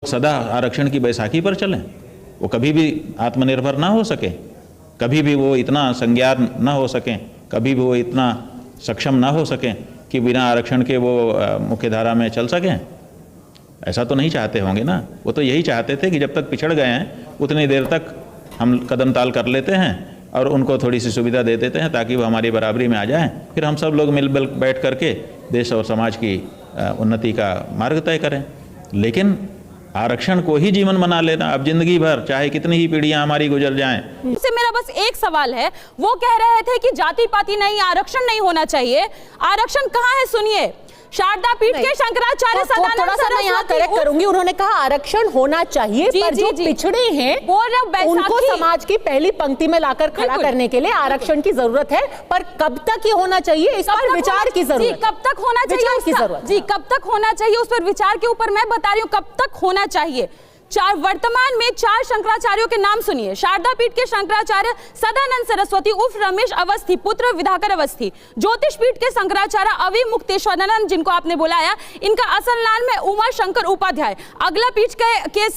सदा आरक्षण की बैसाखी पर चलें, वो कभी भी आत्मनिर्भर ना हो सके, कभी भी वो इतना संज्ञान ना हो सकें, कभी भी वो इतना सक्षम ना हो सकें कि बिना आरक्षण के वो मुख्य धारा में चल सकें। ऐसा तो नहीं चाहते होंगे ना। वो तो यही चाहते थे कि जब तक पिछड़ गए हैं उतनी देर तक हम कदम ताल कर लेते हैं और उनको थोड़ी सी सुविधा दे देते हैं ताकि वो हमारी बराबरी में आ जाएं, फिर हम सब लोग मिलजुल बैठ करके देश और समाज की उन्नति का मार्ग तय करें। लेकिन आरक्षण को ही जीवन बना लेना, अब जिंदगी भर चाहे कितनी ही पीढ़ियां हमारी गुजर जाएं। इससे मेरा बस एक सवाल है, वो कह रहे थे कि जाति पाति नहीं, आरक्षण नहीं होना चाहिए। आरक्षण कहाँ है? सुनिए, शारदा पीठ के शंकराचार्य सदानंद थोड़ा सा मैं यहाँ करेक्ट करूंगी। उन्होंने कहा आरक्षण होना चाहिए, पर जो पिछड़े हैं उनको समाज की पहली पंक्ति में लाकर खड़ा करने के लिए आरक्षण की जरूरत है। पर कब तक ये होना चाहिए, इस पर विचार की जरूरत है। कब तक होना चाहिए जी, कब तक होना चाहिए उस पर विचार के ऊपर मैं बता रही हूँ कब तक होना चाहिए। वर्तमान में 4 शंकराचार्यों के नाम सुनिए। शारदा पीठ के शंकराचार्य सदानंद सरस्वती उर्फ रमेश अवस्थी पुत्र विधाकर अवस्थी, ज्योतिष पीठ के शंकराचार्य अवि मुक्तेश्वरानंद जिनको आपने बुलाया, इनका असल नाम है उमा शंकर उपाध्याय। अगला पीठ के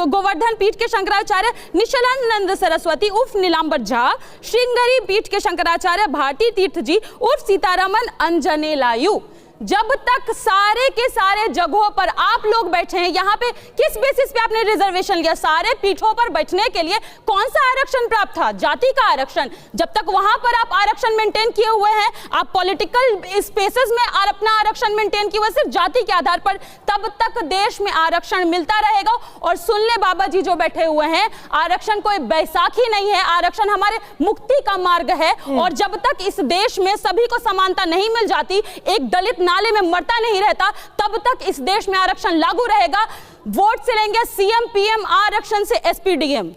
गोवर्धन पीठ के शंकराचार्य निश्चलानंद सरस्वती उर्फ नीलांबर झा, श्रृंगेरी पीठ के शंकराचार्य भारती तीर्थ जी उर्फ सीतारमन अंजनेलायु। जब तक सारे के सारे जगहों पर आप लोग बैठे हैं, यहाँ पे किस बेसिस पे आपने रिजर्वेशन लिया? सारे पीठों पर बैठने के लिए कौन सा आरक्षण प्राप्त था? जाति का आरक्षण। जब तक वहां पर आप आरक्षण मेंटेन किए हुए हैं, आप पॉलिटिकल स्पेसेस में अपना आरक्षण मेंटेन किए हुए सिर्फ जाति के आधार पर, तब तक देश में आरक्षण मिलता रहेगा। और सुन ले बाबा जी जो बैठे हुए हैं, आरक्षण कोई बैसाखी नहीं है, आरक्षण हमारे मुक्ति का मार्ग है। और जब तक इस देश में सभी को समानता नहीं मिल जाती, एक दलित नाले में मरता नहीं रहता, तब तक इस देश में आरक्षण लागू रहेगा। वोट से लेंगे सीएम पीएम, आरक्षण से एसपी डीएम।